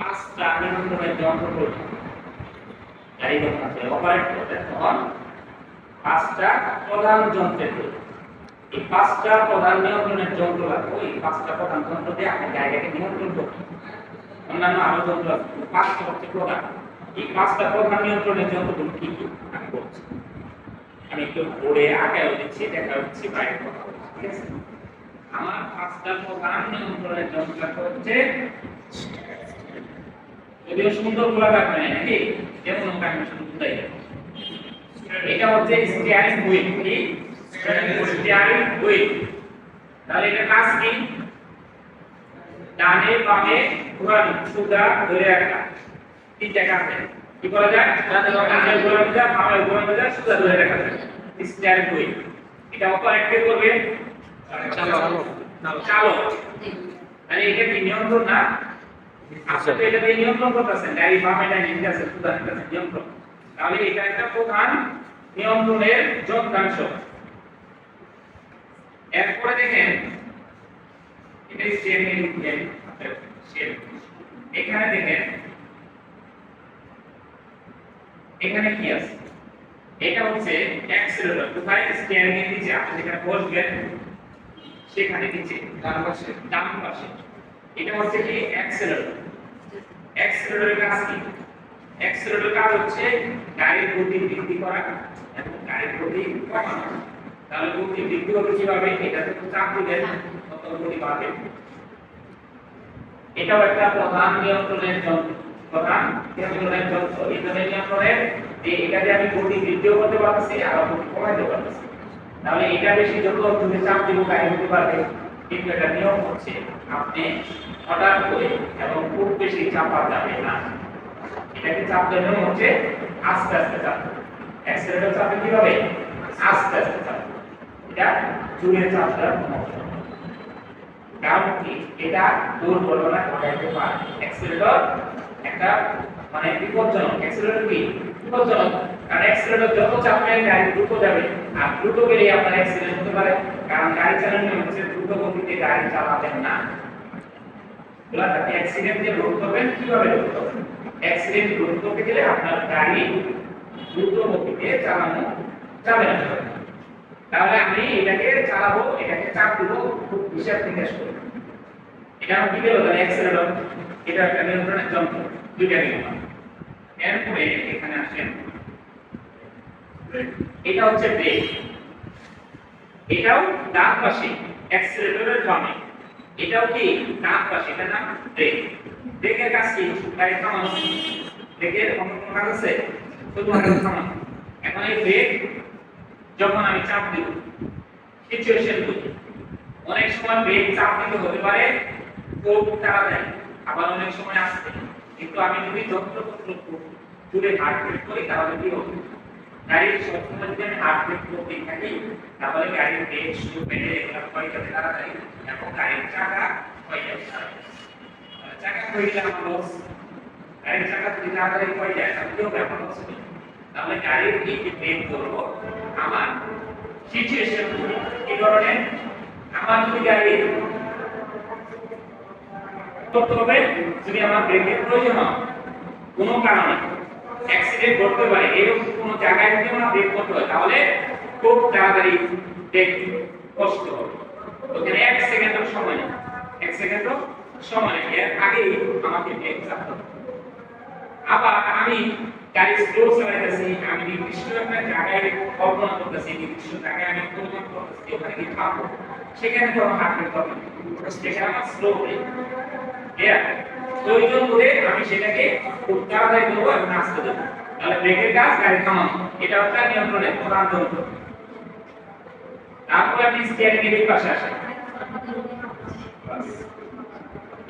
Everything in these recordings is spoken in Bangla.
পাঁচটা নিয়ন্ত্রণের যন্ত্র প্রয়োজন। গাড়ি যখন আপনি অপারেট করবেন তখন পাঁচটা প্রধান যন্ত্রের প্রয়োজন। এই পাঁচটা প্রধান নিয়ন্ত্রণের যন্ত্র লাগবে। এই পাঁচটা প্রধান যন্ত্র দিয়ে আপনি গাড়িটাকে নিয়ন্ত্রণ করবেন। অন্যান্য আরো যন্ত্র আছে, পাঁচটা হচ্ছে প্রধান। এই পাঁচটা প্রধান নিয়ন্ত্রণের যন্ত্রগুলো কি কি আমি বলছি। আমি একটু বোর্ডে আঁকাও দিচ্ছি, দেখা হচ্ছে বাইরে কথা বলছি, ঠিক আছে? আমার পাঁচটা প্রধান নিয়ন্ত্রণের যন্ত্র হচ্ছে, যদিও সুন্দর বলা লাগবে না নাকি, যেমন কনভেনশন বুঝাই যাবে। এটা হচ্ছে স্টিয়ারিং হুইল। কি স্টিয়ারিং হুইল? তাহলে এটা কাজ কি? ডানে বামে ঘোরানো, সুদা ধরে রাখা। তিন জায়গা আছে, কি করা যায়? ডানে ঘোরানো যায়, বামে ঘোরানো যায়, সুদা ধরে রাখা যায়। স্টিয়ারিং হুইল এটা অপারেট কে করবে? চালক। মানে এটা কি নিয়ন্ত্রণ না? আপনি তো এটা দিয়ে নিয়ন্ত্রণ করতেছেন, গাড়ি বামে ডানে নিতে আছে, সুদা নিতে আছে, নিয়ন্ত্রণ। তাহলে এটা একটা প্রধান নিয়ন্ত্রণের যন্ত্রাংশ। এরপরে দেখেন এটা স্টিয়ারিং হুইল। এখানে দেখেন এখানে কি আছে? এটা হচ্ছে অ্যাক্সিলারেটর। কোথায়? স্টিয়ারিং এর নিচে। আপনি যেখানে বসবেন সেখানে নিচে ডান পাশে এটা হচ্ছে কি? অ্যাক্সিলারেটর। অ্যাক্সিলারেটরের কাজ কি? অ্যাক্সিলারেটরের কাজ হচ্ছে গাড়ির গতি বৃদ্ধি করা এবং গাড়ির গতি কমানো। তাহলে গতি বৃদ্ধি হবে কিভাবে? এটাতে তো চাপ দিবেন, তত গতি বাড়বে। এটাও একটা প্রধান নিয়ন্ত্রণের যন্ত্র। প্রধান নিয়ন্ত্রণের যন্ত্র। এই ধরনের নিয়ন্ত্রণের যে এটাতে আমি গতি বৃদ্ধিও করতে পারতেছি আর গতি কমাইতে পারতেছি। তাহলে এটা বেশি যত তুমি চাপ দিব গাড়ি হতে পারবে, কিন্তু এটা নিয়ম হচ্ছে আপনি হঠাৎ করে এবং খুব বেশি চাপা যাবে না। এটাকে চাপ দেওয়ার নিয়ম হচ্ছে আস্তে আস্তে চাপ। অ্যাক্সিলারেটর চাপে কিভাবে? আস্তে আস্তে চাপ। এটা জোরে চাপ দেওয়ার ক্ষমতা। কারণ কি? এটা দুর্ঘটনা ঘটাইতে পারে। অ্যাক্সিলারেটর একটা মানে বিপজ্জনক। অ্যাক্সিলারেটর কি? বিপজ্জনক। কারণ অ্যাক্সিলারেটর যত চাপবেন গাড়ি দ্রুত যাবে, আর দ্রুত গেলে আপনার অ্যাক্সিডেন্ট হতে পারে। কারণ গাড়ি চালানো হচ্ছে দ্রুত গতিতে গাড়ি চালাবেন না। আপনি অ্যাক্সিডেন্টে রোধ করবেন কিভাবে? রোধ করবেন, অ্যাক্সিডেন্ট রোধ করতে গেলে আপনার গাড়ি দ্রুত গতিতে চালানো যাবে না। তাহলে আমি এটাকে চালাবো, এটাকে চাপ দিব, খুব হিসাব নিকাশ করব। এটা আমার কি গেল? তাহলে অ্যাক্সিলারেটর এটা একটা নিয়ন্ত্রণের যন্ত্র, দুইটা নিয়ন্ত্রণ। এরপরে এখানে আসেন, এটা হচ্ছে ব্রেক। এটাও ডান পাশে, অ্যাক্সিলারেটরের বামে। এটাও কি? ডান পাশে। এটা নাম ব্রেক। ব্রেকের কাজ কি? গাড়ি থামানো। ব্রেকের অন্য কোনো কাজ আছে? শুধুমাত্র থামানো। এখন এই ব্রেক যখন আমি চাপ দিব, সিচুয়েশন বুঝি। অনেক সময় ব্রেক চাপ দিতে হতে পারে খুব তাড়াতাড়ি, আবার অনেক সময় আসতে। কিন্তু আমি যদি যন্ত্রপত্র জুড়ে হার্ট ব্রেক করি তাহলে কি হবে? গাড়ির সবসময় যদি আমি হার্ট ব্রেক করতেই থাকি তাহলে গাড়ির ব্রেক শুরু পেলে এগুলো ক্ষয় যাবে তাড়াতাড়ি এবং গাড়ির চাকা ক্ষয় যাবে তাড়াতাড়ি। চাকা ক্ষয় গেলে আমার লস। গাড়ির চাকা যদি তাড়াতাড়ি ক্ষয় যায় তাহলে কেউ ব্যাপার হচ্ছে না। তাহলে গাড়ির কি ব্রেক করবো? আমার সিচুয়েশন কি ধরনের? আমার যদি গাড়ি করতে হবে, যদি আমার ব্রেকের প্রয়োজন হয় কোনো কারণে অ্যাক্সিডেন্ট ঘটতে পারে, এরকম কোনো জায়গায় যদি আমার ব্রেক করতে হয় তাহলে খুব তাড়াতাড়ি ব্রেক কষ্ট হবে। ওখানে 1 সেকেন্ডও সময় নেই, 1 সেকেন্ডও সময় নেই, এর আগেই আমাকে ব্রেক চাপতে হবে। আবার আমি গাড়ি স্লো চালাইতেছি, আমি নির্দিষ্ট একটা জায়গায় কল্পনা করতেছি, নির্দিষ্ট জায়গায় আমি অনুমান করতেছি ওখানে কি থামবো, সেখানে তো আমার হার্ট ব্রেক হবে, সেখানে আমার স্লো ব্রেক। প্রয়োজন করে আমি সেটাকে খুব তাড়াতাড়ি দেবো এবং আস্তে দেবো। তাহলে ব্রেকের কাজ গাড়ি থামানো। এটা হচ্ছে নিয়ন্ত্রণের প্রধান যন্ত্র। তারপরে আপনি স্টিয়ারিং এর পাশে আসেন,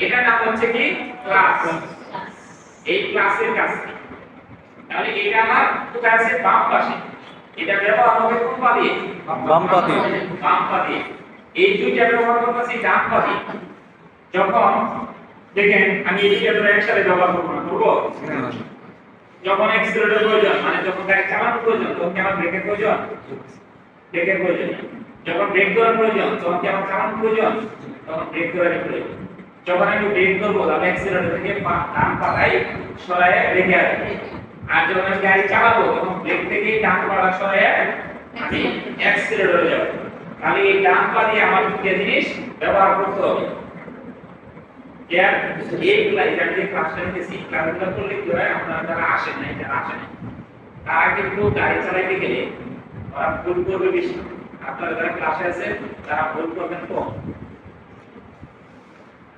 এটার নাম হচ্ছে কি? ক্লাস। এই ক্লাসের কাজ কি? তাহলে এটা আমার কোথায় আছে? বাম পাশে। এটা ব্যবহার হবে কোন পা দিয়ে? বাম পা দিয়ে। বাম পা দিয়ে। এই দুইটা ব্যবহার করতেছি ডান পা দিয়ে। যখন দেখেন আমি এই দুইটা ধরে একসাথে ব্যবহার করব না, করব? যখন অ্যাক্সিলারেটর প্রয়োজন, মানে যখন গাড়ি চালানোর প্রয়োজন, তখন কি আমার ব্রেকের প্রয়োজন? ব্রেকের প্রয়োজন। যখন ব্রেক ধরার প্রয়োজন, তখন কি আমার চালানোর প্রয়োজন? তখন ব্রেক ধরার প্রয়োজন। যখন আমি ব্রেক করবো তাহলে অ্যাক্সিলারেটর থেকে ডান পাটাই সরায় রেখে আসবো। আর যখন আমি গাড়ি চালাবো তখন ব্রেক থেকে ডান পাটা সরায় আমি অ্যাক্সিলারেটরে যাব। তাহলে এই ডান পা দিয়ে আমার দুটো জিনিস ব্যবহার করতে হবে। ইয়ার এই ক্লাসটা নিতেছি, ক্লাসগুলো করলে কি হয়, আপনারা যারা আসেন না, যারা আসেন তারা কিন্তু গাড়ি চালাইতে গেলে ওরা ভুল করবে বেশি। আপনারা যারা ক্লাসে আছেন তারা ভুল করবেন কম।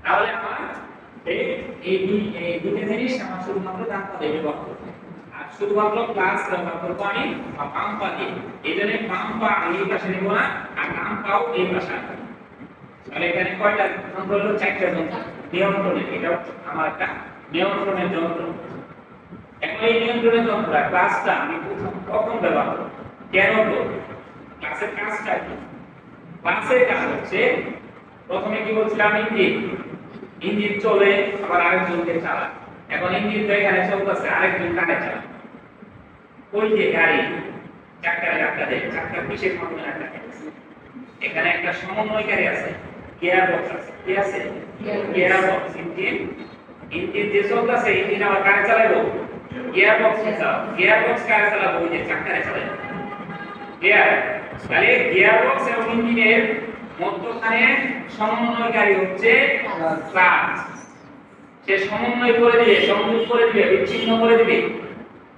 তাহলে আমার এই দুটো জিনিস আমার শুধুমাত্র ডান পা দিয়ে ব্যবহার করতে হবে। আর শুধুমাত্র ক্লাস ব্যবহার করবো আমি বাম পা দিয়ে। এই জন্য বাম পা আমি এই পাশে নেবো না, আর ডান পাও এই পাশে আনবো। তাহলে এখানে কয়টা যন্ত্র হলো? 4টা যন্ত্র নিয়ন্ত্রণের। এটা আমার একটা নিয়ন্ত্রণের যন্ত্র। এখন এই নিয়ন্ত্রণের যন্ত্রটা ক্লাসটা আমি কখন ব্যবহার করব, কেন করব, ক্লাসের কাজটা কি? ক্লাসের কাজ হচ্ছে প্রথমে কি বলছিলাম, ইঞ্জিন চলে আবার আরেকজনকে চালায়। এখন ইঞ্জিন তো এখানে চলতেছে, আরেকজন কানে চালায়। ওই যে গাড়ি চাক্কার ধাক্কা দেয়, চাক্কার বিশেষ মাধ্যমে ধাক্কা দিচ্ছে। এখানে একটা সমন্বয়কারী আছে, গিয়ার বক্স আছে। কি আছে? Gear box. ইঞ্জিন যে চলতেছে, ইঞ্জিন আবার কারে চালাবো? গিয়ার বক্স চালাবো। গিয়ার বক্স কারে চালাবো? ওই যে চাক্কারে চালাবো গিয়ার। তাহলে গিয়ার বক্স এবং ইঞ্জিনের মধ্যখানে সমন্বয়কারী হচ্ছে ক্লাচ। সে সমন্বয় করে দিবে, সংযোগ করে দিবে, বিচ্ছিন্ন করে দিবে।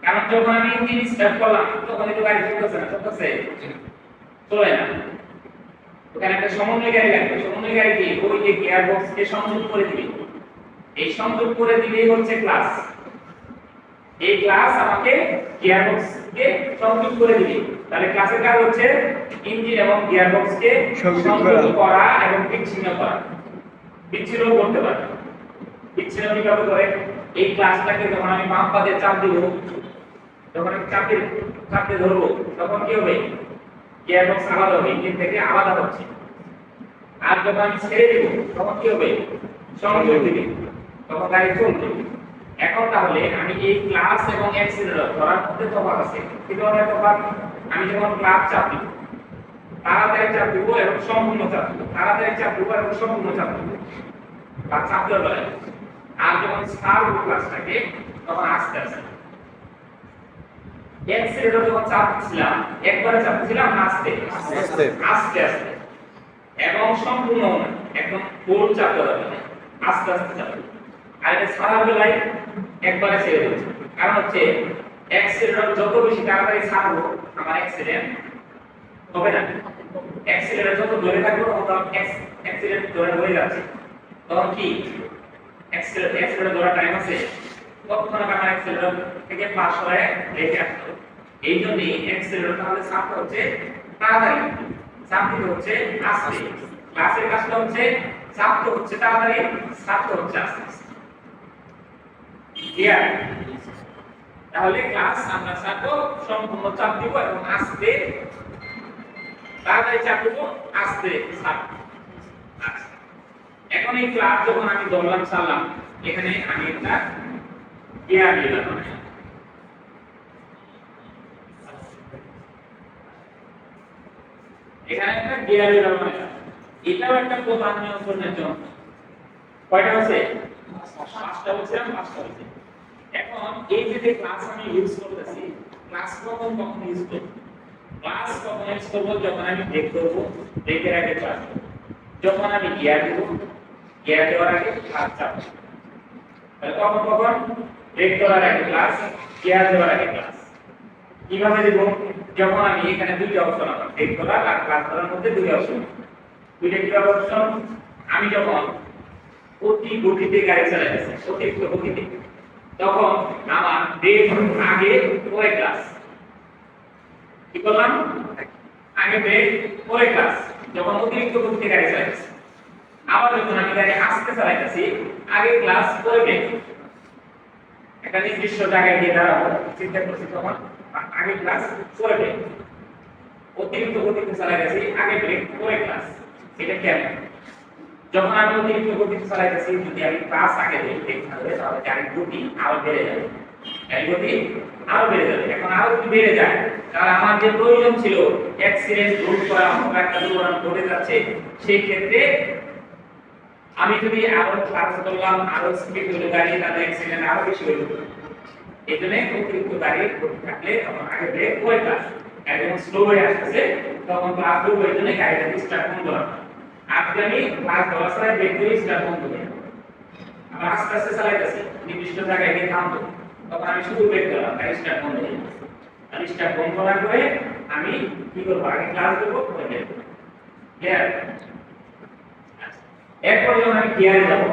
কারণ যখন আমি ইঞ্জিন স্টার্ট করলাম তখন তো গাড়ি চলতেছে না, চলতেছে চলে না। ওখানে একটা সমন্বয়কারী লাগবে। সমন্বয়কারী কি? ওই যে গিয়ার বক্সকে সংযোগ করে দিবে। এই সংযোগ করে দিলেই হচ্ছে ক্লাচ। এই ক্লাচ আমাকে গিয়ার বক্সকে সংযোগ করে দিবে। তাহলে ক্লাচের কাজ হচ্ছে ইঞ্জিন এবং গিয়ার বক্সকে সংযোগ করা এবং বিচ্ছিন্ন করা। বিচ্ছিন্ন করতে পারে। বিচ্ছিন্ন কিভাবে করে? এই ক্লাচটাকে যখন আমি বাম পা দিয়ে চাপ দিব, যখন আমি চাপে ধরবো তখন কি হবে? গিয়ার বক্স আলাদা হবে, ইঞ্জিন থেকে আলাদা হচ্ছে। আর যখন আমি ছেড়ে দিব তখন কি হবে? সংযোগ দিবে, তখন গাড়ি চলবে। এখন তাহলে আমি এই ক্লাচ এবং অ্যাক্সিলারেটর ধরার মধ্যে তফাৎ আছে। কি ধরনের তফাৎ? আমি যখন ক্লাচ চাপ দিব, তাড়াতাড়ি চাপ দিব এবং সম্পূর্ণ চাপ দিব, তাড়াতাড়ি চাপ দিব এবং সম্পূর্ণ চাপ দিব, বা চাপ দেওয়া যায়। আর যখন ছাড়বো ক্লাচটাকে তখন আস্তে আস্তে। অ্যাক্সিলারেটর যখন চাপ দিছিলাম, একবারে চাপ দিছিলাম আস্তে আস্তে আস্তে আস্তে, এবং সম্পূর্ণ না, একদম ফুল চাপ দেওয়া যাবে না, আস্তে আস্তে চাপ। আর এটা ছাড়ার বেলায় একবারে ছেড়ে দেব। কারণ হচ্ছে অ্যাক্সিলারেটর যত বেশি তাড়াতাড়ি ছাড়বো আমার অ্যাক্সিডেন্ট হবে না। অ্যাক্সিলারেটর যত ধরে থাকবো তখন অ্যাক্সিডেন্ট ধরে হয়ে যাচ্ছে। তখন কি অ্যাক্সিলারেটর ধরার টাইম আছে, তখন আমার অ্যাক্সিলারেটর থেকে পাস হয়ে রেখে আসতে হবে। এই জন্যই অ্যাক্সিলারেটর তাহলে চাপটা হচ্ছে তাড়াতাড়ি, চাপ দিতে হচ্ছে আস্তে। ক্লাসের কাজটা হচ্ছে চাপটা হচ্ছে তাড়াতাড়ি, চাপটা হচ্ছে আস্তে আস্তে। ক্লিয়ার? তাহলে ক্লাস আমরা চাপবো, সম্পূর্ণ চাপ দিব এবং আস্তে, তাড়াতাড়ি চাপ দিব, আস্তে চাপ। আচ্ছা, এখন এই ক্লাস যখন আমি ধরলাম চালাম, এখানে আমি একটা গিয়ার দিলাম। এখানে একটা গিয়ার দিলাম। এটাও একটা প্রধান নিয়ন্ত্রণের জন্য। কয়টা আছে? 5টা বলছিলাম, 5টা আছে। এখন এই যে ক্লাস আমি ইউজ করতেছি, ক্লাস কখন ইউজ করব? ক্লাস কখন ইউজ করব? যখন আমি ব্রেক করব, ব্রেকের আগে ক্লাস করব। যখন আমি গিয়ার দেব, গিয়ার দেওয়ার আগে ক্লাস চাপব। তাহলে কখন? ব্রেক করার আগে ক্লাস, গিয়ার দেওয়ার আগে ক্লাস। কিভাবে দেব? যখন আমি এখানে দুইটা অপশন আছে, ব্রেক করা আর ক্লাস করার মধ্যে দুইটা অপশন। দুইটা কি অপশন? আমি যখন অতি গতিতে গাড়ি চালাচ্ছি, অতিরিক্ত গতিতে, তখন আমার ব্রেক আগে পরে ক্লাস। কি করলাম? আগে ব্রেক পরে ক্লাস, যখন অতিরিক্ত গতিতে গাড়ি চালাচ্ছি। আবার যখন আমি গাড়ি আস্তে চালাইতেছি, আগে ক্লাস পরে ব্রেক। একটা নির্দিষ্ট জায়গায় গিয়ে দাঁড়াবো, চিন্তা করছি, তখন আগে ক্লাস পরে ব্রেক। অতিরিক্ত গতিতে চালাইতেছি, আগে ব্রেক পরে ক্লাস। এটা কেন? যখন আমি অতিরিক্ত গতিতে চালাইতেছি, যদি আমি ক্লাস আগে দিই তাহলে গাড়ির গতি আরো বেড়ে যাবে। গাড়ির গতি আরো বেড়ে যাবে। এখন আরো যদি বেড়ে যায়, তাহলে আমার যে প্রয়োজন ছিল অ্যাক্সিডেন্ট রোধ করা, একটা দুর্ঘটনা ঘটে যাচ্ছে, সেই ক্ষেত্রে আমি যদি আরো ক্লাস করলাম আরো স্পিড হলো গাড়ি তাহলে অ্যাক্সিডেন্ট আরো বেশি হলো এই জন্য অতিরিক্ত গাড়ি থাকলে তখন আগে ব্রেক করে ক্লাস একদম স্লো হয়ে আসতেছে তখন ক্লাস করবো এই জন্য গাড়িটা স্টার্ট বন্ধ রাখা আজকে আমি ক্লাস দেওয়ার সময় ব্রেক করে স্টার্ট বন্ধ করি আবার আস্তে আস্তে চালাইতেছি নির্দিষ্ট জায়গায় গিয়ে থামতো তখন আমি শুধু ব্রেক দিলাম গাড়ি স্টার্ট বন্ধ হয়ে যাবে আর স্টার্ট বন্ধ করার পরে আমি কি করবো আগে ক্লাস দেবো পরে ব্রেক করবো ক্লিয়ার এরপর যখন আমি গিয়ারে যাবো